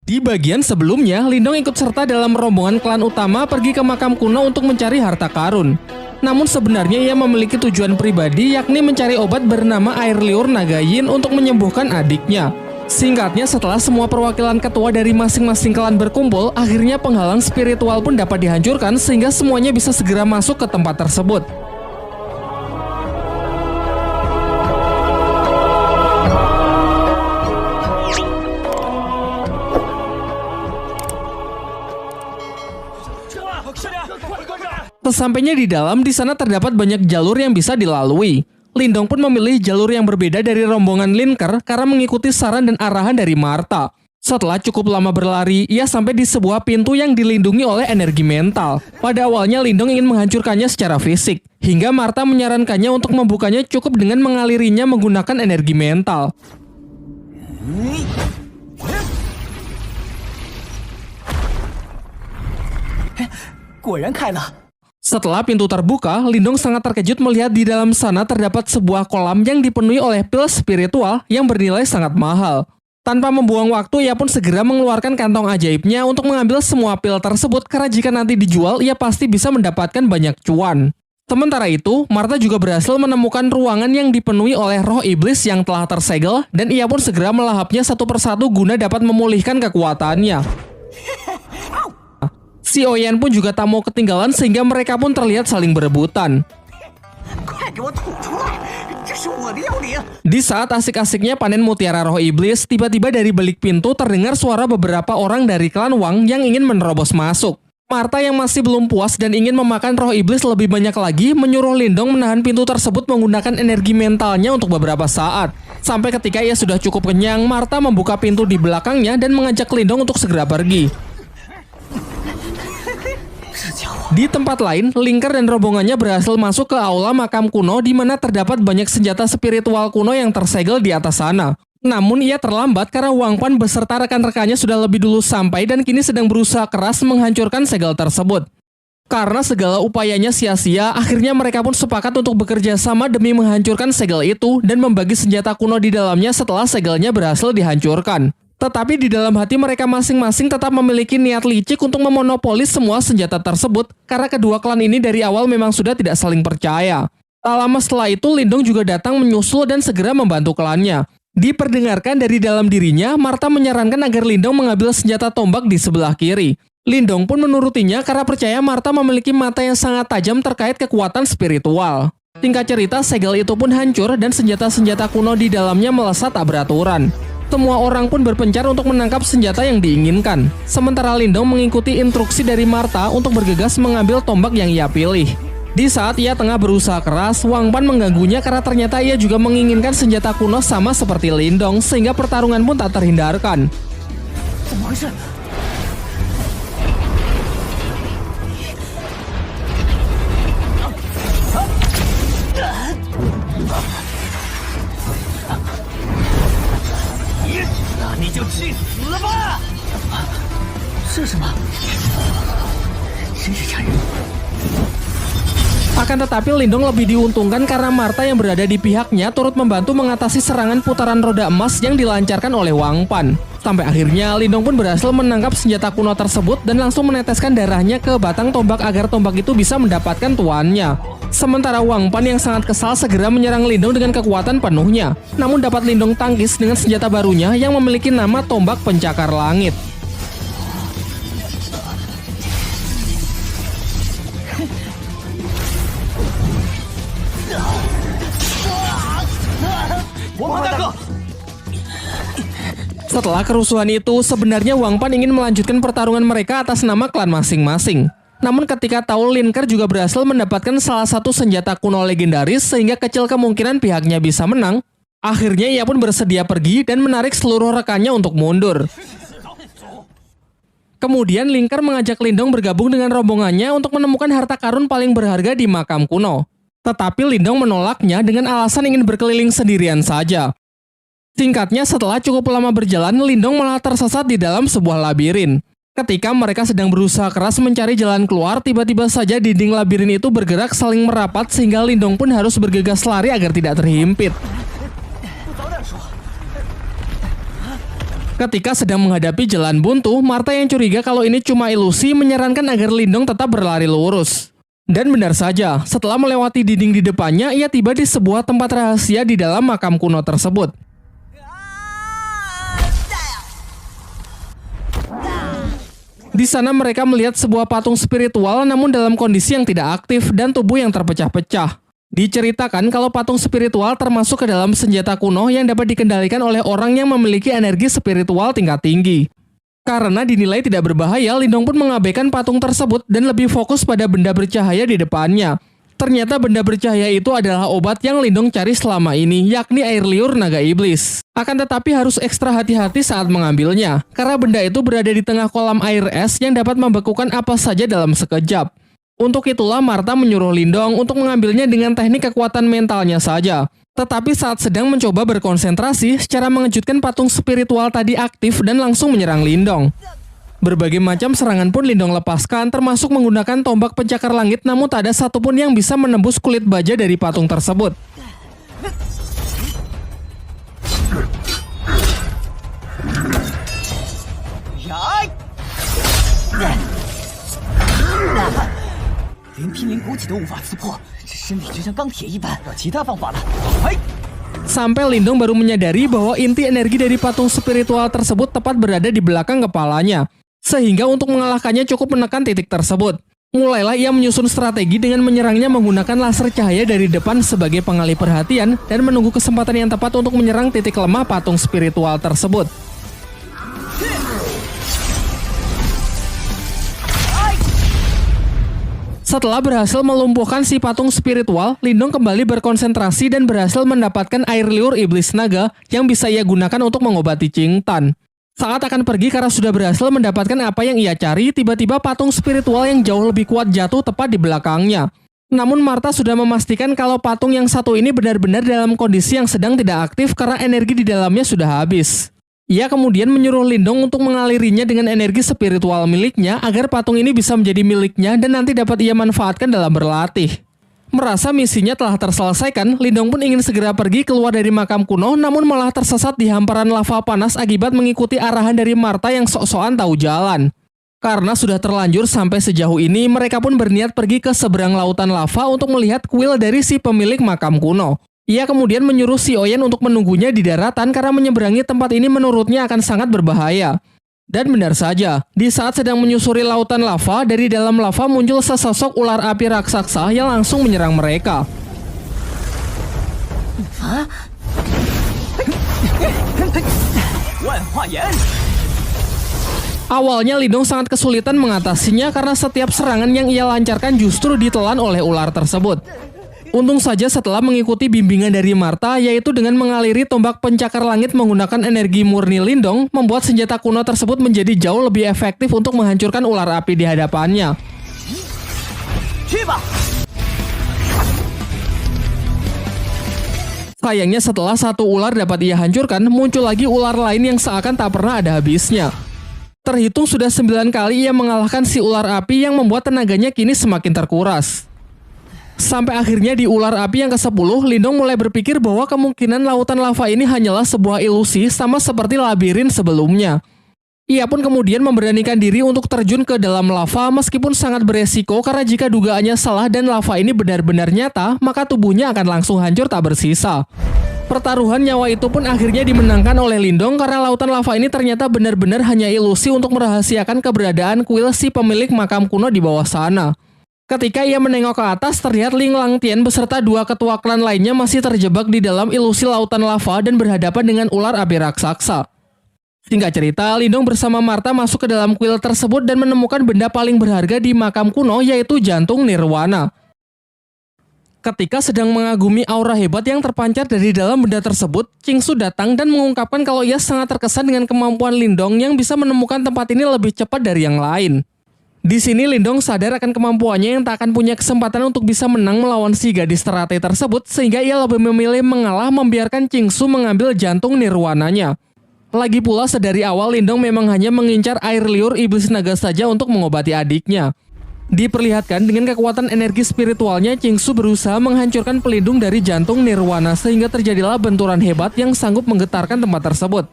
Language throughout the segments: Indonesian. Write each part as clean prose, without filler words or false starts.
Di bagian sebelumnya, Lindong ikut serta dalam rombongan klan utama pergi ke makam kuno untuk mencari harta karun. Namun sebenarnya ia memiliki tujuan pribadi, yakni mencari obat bernama air liur naga yin untuk menyembuhkan adiknya. Singkatnya, setelah semua perwakilan ketua dari masing-masing klan berkumpul, akhirnya penghalang spiritual pun dapat dihancurkan sehingga semuanya bisa segera masuk ke tempat tersebut. Sesampainya di dalam, di sana terdapat banyak jalur yang bisa dilalui. Lindong pun memilih jalur yang berbeda dari rombongan Linker karena mengikuti saran dan arahan dari Martha. Setelah cukup lama berlari, ia sampai di sebuah pintu yang dilindungi oleh energi mental. Pada awalnya Lindong ingin menghancurkannya secara fisik, hingga Martha menyarankannya untuk membukanya cukup dengan mengalirinya menggunakan energi mental. Setelah pintu terbuka, Lindong sangat terkejut melihat di dalam sana terdapat sebuah kolam yang dipenuhi oleh pil spiritual yang bernilai sangat mahal. Tanpa membuang waktu, ia pun segera mengeluarkan kantong ajaibnya untuk mengambil semua pil tersebut karena jika nanti dijual, ia pasti bisa mendapatkan banyak cuan. Sementara itu, Martha juga berhasil menemukan ruangan yang dipenuhi oleh roh iblis yang telah tersegel dan ia pun segera melahapnya satu persatu guna dapat memulihkan kekuatannya. Si Oyen pun juga tak mau ketinggalan sehingga mereka pun terlihat saling berebutan. Di saat asik-asiknya panen mutiara roh iblis, tiba-tiba dari balik pintu terdengar suara beberapa orang dari klan Wang yang ingin menerobos masuk. Martha yang masih belum puas dan ingin memakan roh iblis lebih banyak lagi, menyuruh Lindong menahan pintu tersebut menggunakan energi mentalnya untuk beberapa saat. Sampai ketika ia sudah cukup kenyang, Martha membuka pintu di belakangnya dan mengajak Lindong untuk segera pergi. Di tempat lain, Linker dan rombongannya berhasil masuk ke aula makam kuno di mana terdapat banyak senjata spiritual kuno yang tersegel di atas sana. Namun ia terlambat karena Wang Pan beserta rekan-rekannya sudah lebih dulu sampai dan kini sedang berusaha keras menghancurkan segel tersebut. Karena segala upayanya sia-sia, akhirnya mereka pun sepakat untuk bekerja sama demi menghancurkan segel itu dan membagi senjata kuno di dalamnya setelah segelnya berhasil dihancurkan. Tetapi di dalam hati mereka masing-masing tetap memiliki niat licik untuk memonopoli semua senjata tersebut karena kedua klan ini dari awal memang sudah tidak saling percaya. Tak lama setelah itu Lindong juga datang menyusul dan segera membantu klannya. Diperdengarkan dari dalam dirinya, Martha menyarankan agar Lindong mengambil senjata tombak di sebelah kiri. Lindong pun menurutinya karena percaya Martha memiliki mata yang sangat tajam terkait kekuatan spiritual. Singkat cerita, segel itu pun hancur dan senjata-senjata kuno di dalamnya melesat tak beraturan. Semua orang pun berpencar untuk menangkap senjata yang diinginkan. Sementara Lindong mengikuti instruksi dari Martha untuk bergegas mengambil tombak yang ia pilih. Di saat ia tengah berusaha keras, Wang Pan mengganggunya karena ternyata ia juga menginginkan senjata kuno sama seperti Lindong, sehingga pertarungan pun tak terhindarkan. Akan tetapi Lindong lebih diuntungkan karena Martha yang berada di pihaknya turut membantu mengatasi serangan putaran roda emas yang dilancarkan oleh Wang Pan. Sampai akhirnya Lindong pun berhasil menangkap senjata kuno tersebut dan langsung meneteskan darahnya ke batang tombak agar tombak itu bisa mendapatkan tuannya. Sementara Wang Pan yang sangat kesal segera menyerang Lindong dengan kekuatan penuhnya. Namun dapat Lindong tangkis dengan senjata barunya yang memiliki nama tombak pencakar langit. Setelah kerusuhan itu, sebenarnya Wang Pan ingin melanjutkan pertarungan mereka atas nama klan masing-masing. Namun ketika tahu Linker juga berhasil mendapatkan salah satu senjata kuno legendaris sehingga kecil kemungkinan pihaknya bisa menang, akhirnya ia pun bersedia pergi dan menarik seluruh rekannya untuk mundur. Kemudian Linker mengajak Lindong bergabung dengan rombongannya untuk menemukan harta karun paling berharga di makam kuno. Tetapi Lindong menolaknya dengan alasan ingin berkeliling sendirian saja. Singkatnya, setelah cukup lama berjalan, Lindong malah tersesat di dalam sebuah labirin. Ketika mereka sedang berusaha keras mencari jalan keluar, tiba-tiba saja dinding labirin itu bergerak saling merapat sehingga Lindong pun harus bergegas lari agar tidak terhimpit. Ketika sedang menghadapi jalan buntu, Martha yang curiga kalau ini cuma ilusi menyarankan agar Lindong tetap berlari lurus. Dan benar saja, setelah melewati dinding di depannya, ia tiba di sebuah tempat rahasia di dalam makam kuno tersebut. Di sana mereka melihat sebuah patung spiritual namun dalam kondisi yang tidak aktif dan tubuh yang terpecah-pecah. Diceritakan kalau patung spiritual termasuk ke dalam senjata kuno yang dapat dikendalikan oleh orang yang memiliki energi spiritual tingkat tinggi. Karena dinilai tidak berbahaya, Lindong pun mengabaikan patung tersebut dan lebih fokus pada benda bercahaya di depannya. Ternyata benda bercahaya itu adalah obat yang Lindong cari selama ini, yakni air liur naga iblis. Akan tetapi harus ekstra hati-hati saat mengambilnya, karena benda itu berada di tengah kolam air es yang dapat membekukan apa saja dalam sekejap. Untuk itulah Martha menyuruh Lindong untuk mengambilnya dengan teknik kekuatan mentalnya saja. Tetapi saat sedang mencoba berkonsentrasi, secara mengejutkan patung spiritual tadi aktif dan langsung menyerang Lindong. Berbagai macam serangan pun Lindong lepaskan, termasuk menggunakan tombak pencakar langit, namun tak ada satupun yang bisa menembus kulit baja dari patung tersebut. Sampai Lindong baru menyadari bahwa inti energi dari patung spiritual tersebut tepat berada di belakang kepalanya. Sehingga untuk mengalahkannya cukup menekan titik tersebut. Mulailah ia menyusun strategi dengan menyerangnya menggunakan laser cahaya dari depan sebagai pengalih perhatian dan menunggu kesempatan yang tepat untuk menyerang titik lemah patung spiritual tersebut. Setelah berhasil melumpuhkan si patung spiritual, Lindong kembali berkonsentrasi dan berhasil mendapatkan air liur iblis naga yang bisa ia gunakan untuk mengobati Ching Tan. Saat akan pergi karena sudah berhasil mendapatkan apa yang ia cari, tiba-tiba patung spiritual yang jauh lebih kuat jatuh tepat di belakangnya. Namun Martha sudah memastikan kalau patung yang satu ini benar-benar dalam kondisi yang sedang tidak aktif karena energi di dalamnya sudah habis. Ia kemudian menyuruh Lindong untuk mengalirinya dengan energi spiritual miliknya agar patung ini bisa menjadi miliknya dan nanti dapat ia manfaatkan dalam berlatih. Merasa misinya telah terselesaikan, Lindong pun ingin segera pergi keluar dari makam kuno namun malah tersesat di hamparan lava panas akibat mengikuti arahan dari Martha yang sok-sokan tahu jalan. Karena sudah terlanjur sampai sejauh ini, mereka pun berniat pergi ke seberang lautan lava untuk melihat kuil dari si pemilik makam kuno. Ia kemudian menyuruh si Oyen untuk menunggunya di daratan karena menyeberangi tempat ini menurutnya akan sangat berbahaya. Dan benar saja, di saat sedang menyusuri lautan lava, dari dalam lava muncul sesosok ular api raksasa yang langsung menyerang mereka. Awalnya Lindong sangat kesulitan mengatasinya karena setiap serangan yang ia lancarkan justru ditelan oleh ular tersebut. Untung saja setelah mengikuti bimbingan dari Martha, yaitu dengan mengaliri tombak pencakar langit menggunakan energi murni Lindong, membuat senjata kuno tersebut menjadi jauh lebih efektif untuk menghancurkan ular api di hadapannya. Sayangnya setelah satu ular dapat ia hancurkan, muncul lagi ular lain yang seakan tak pernah ada habisnya. Terhitung sudah 9 kali ia mengalahkan si ular api yang membuat tenaganya kini semakin terkuras. Sampai akhirnya di ular api yang ke-10, Lindong mulai berpikir bahwa kemungkinan lautan lava ini hanyalah sebuah ilusi sama seperti labirin sebelumnya. Ia pun kemudian memberanikan diri untuk terjun ke dalam lava meskipun sangat beresiko karena jika dugaannya salah dan lava ini benar-benar nyata, maka tubuhnya akan langsung hancur tak bersisa. Pertaruhan nyawa itu pun akhirnya dimenangkan oleh Lindong karena lautan lava ini ternyata benar-benar hanya ilusi untuk merahasiakan keberadaan kuil si pemilik makam kuno di bawah sana. Ketika ia menengok ke atas, terlihat Ling Langtian beserta 2 ketua klan lainnya masih terjebak di dalam ilusi lautan lava dan berhadapan dengan ular api raksasa. Singkat cerita, Lindong bersama Martha masuk ke dalam kuil tersebut dan menemukan benda paling berharga di makam kuno, yaitu jantung nirwana. Ketika sedang mengagumi aura hebat yang terpancar dari dalam benda tersebut, Qingsu datang dan mengungkapkan kalau ia sangat terkesan dengan kemampuan Lindong yang bisa menemukan tempat ini lebih cepat dari yang lain. Di sini Lindong sadar akan kemampuannya yang tak akan punya kesempatan untuk bisa menang melawan si gadis teratai tersebut, sehingga ia lebih memilih mengalah membiarkan Qingsu mengambil jantung nirwananya. Lagi pula sedari awal Lindong memang hanya mengincar air liur iblis naga saja untuk mengobati adiknya. Diperlihatkan dengan kekuatan energi spiritualnya, Qingsu berusaha menghancurkan pelindung dari jantung nirwana sehingga terjadilah benturan hebat yang sanggup menggetarkan tempat tersebut.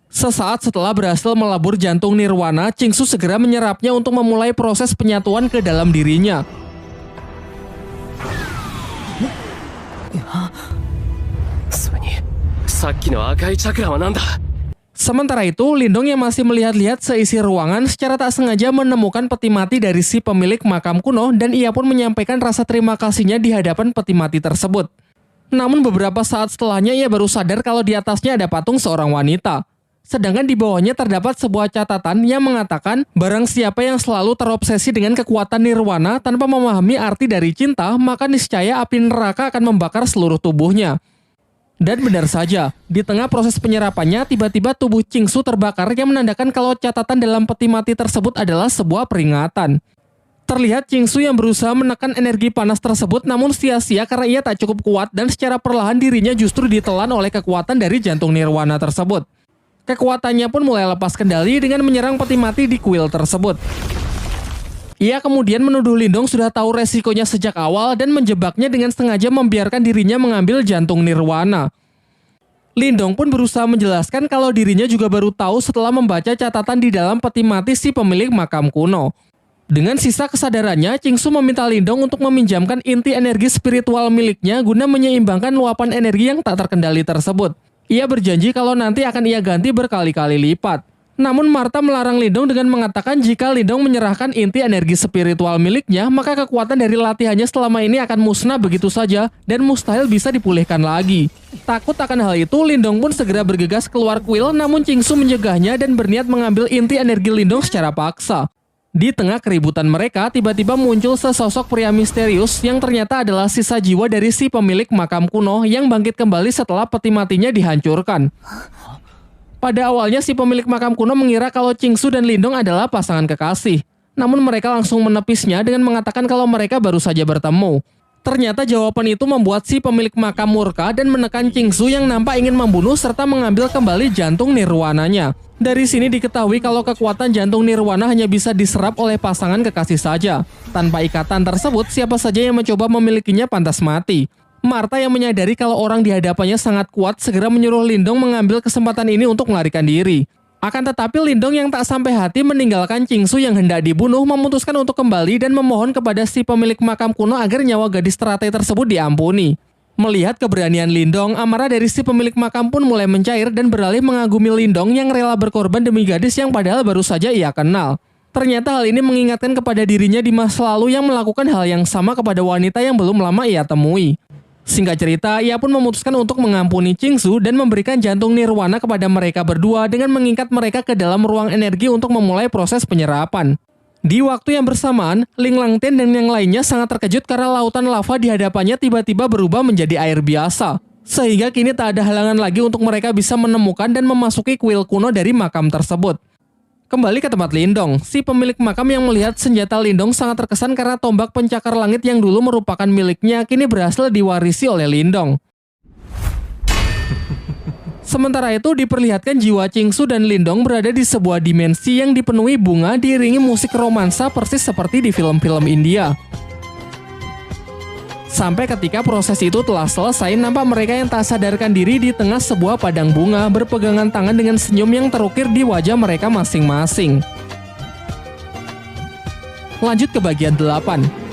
Sesaat setelah berhasil melabur jantung nirwana, Qingsu segera menyerapnya untuk memulai proses penyatuan ke dalam dirinya. Sementara itu, Lindong yang masih melihat-lihat seisi ruangan secara tak sengaja menemukan peti mati dari si pemilik makam kuno dan ia pun menyampaikan rasa terima kasihnya di hadapan peti mati tersebut. Namun beberapa saat setelahnya ia baru sadar kalau di atasnya ada patung seorang wanita. Sedangkan di bawahnya terdapat sebuah catatan yang mengatakan barang siapa yang selalu terobsesi dengan kekuatan nirwana tanpa memahami arti dari cinta, maka niscaya api neraka akan membakar seluruh tubuhnya. Dan benar saja, di tengah proses penyerapannya, tiba-tiba tubuh Qingsu terbakar yang menandakan kalau catatan dalam peti mati tersebut adalah sebuah peringatan. Terlihat Qingsu yang berusaha menekan energi panas tersebut namun sia-sia karena ia tak cukup kuat dan secara perlahan dirinya justru ditelan oleh kekuatan dari jantung nirwana tersebut. Kekuatannya pun mulai lepas kendali dengan menyerang peti mati di kuil tersebut. Ia kemudian menuduh Lindong sudah tahu resikonya sejak awal dan menjebaknya dengan sengaja membiarkan dirinya mengambil jantung nirwana. Lindong pun berusaha menjelaskan kalau dirinya juga baru tahu setelah membaca catatan di dalam peti mati si pemilik makam kuno. Dengan sisa kesadarannya, Qingsu meminta Lindong untuk meminjamkan inti energi spiritual miliknya guna menyeimbangkan luapan energi yang tak terkendali tersebut. Ia berjanji kalau nanti akan ia ganti berkali-kali lipat. Namun Martha melarang Lindong dengan mengatakan jika Lindong menyerahkan inti energi spiritual miliknya, maka kekuatan dari latihannya selama ini akan musnah begitu saja dan mustahil bisa dipulihkan lagi. Takut akan hal itu, Lindong pun segera bergegas keluar kuil, namun Qingsu mencegahnya dan berniat mengambil inti energi Lindong secara paksa. Di tengah keributan mereka, tiba-tiba muncul sesosok pria misterius yang ternyata adalah sisa jiwa dari si pemilik makam kuno yang bangkit kembali setelah peti matinya dihancurkan. Pada awalnya si pemilik makam kuno mengira kalau Qingsu dan Lindong adalah pasangan kekasih. Namun mereka langsung menepisnya dengan mengatakan kalau mereka baru saja bertemu. Ternyata jawaban itu membuat si pemilik makam murka dan menekan Qingsu yang nampak ingin membunuh serta mengambil kembali jantung nirwananya. Dari sini diketahui kalau kekuatan jantung nirwana hanya bisa diserap oleh pasangan kekasih saja. Tanpa ikatan tersebut, siapa saja yang mencoba memilikinya pantas mati. Martha yang menyadari kalau orang di hadapannya sangat kuat segera menyuruh Lindong mengambil kesempatan ini untuk melarikan diri. Akan tetapi Lindong yang tak sampai hati meninggalkan Qingsu yang hendak dibunuh memutuskan untuk kembali dan memohon kepada si pemilik makam kuno agar nyawa gadis teratai tersebut diampuni. Melihat keberanian Lindong, amarah dari si pemilik makam pun mulai mencair dan beralih mengagumi Lindong yang rela berkorban demi gadis yang padahal baru saja ia kenal. Ternyata hal ini mengingatkan kepada dirinya di masa lalu yang melakukan hal yang sama kepada wanita yang belum lama ia temui. Singkat cerita, ia pun memutuskan untuk mengampuni Qingsu dan memberikan jantung nirwana kepada mereka berdua dengan mengikat mereka ke dalam ruang energi untuk memulai proses penyerapan. Di waktu yang bersamaan, Ling Langtian dan yang lainnya sangat terkejut karena lautan lava di hadapannya tiba-tiba berubah menjadi air biasa. Sehingga kini tak ada halangan lagi untuk mereka bisa menemukan dan memasuki kuil kuno dari makam tersebut. Kembali ke tempat Lindong, si pemilik makam yang melihat senjata Lindong sangat terkesan karena tombak pencakar langit yang dulu merupakan miliknya kini berhasil diwarisi oleh Lindong. Sementara itu diperlihatkan jiwa Qingsu dan Lindong berada di sebuah dimensi yang dipenuhi bunga diiringi musik romansa persis seperti di film-film India. Sampai ketika proses itu telah selesai, nampak mereka yang tak sadarkan diri di tengah sebuah padang bunga berpegangan tangan dengan senyum yang terukir di wajah mereka masing-masing. Lanjut ke bagian 8.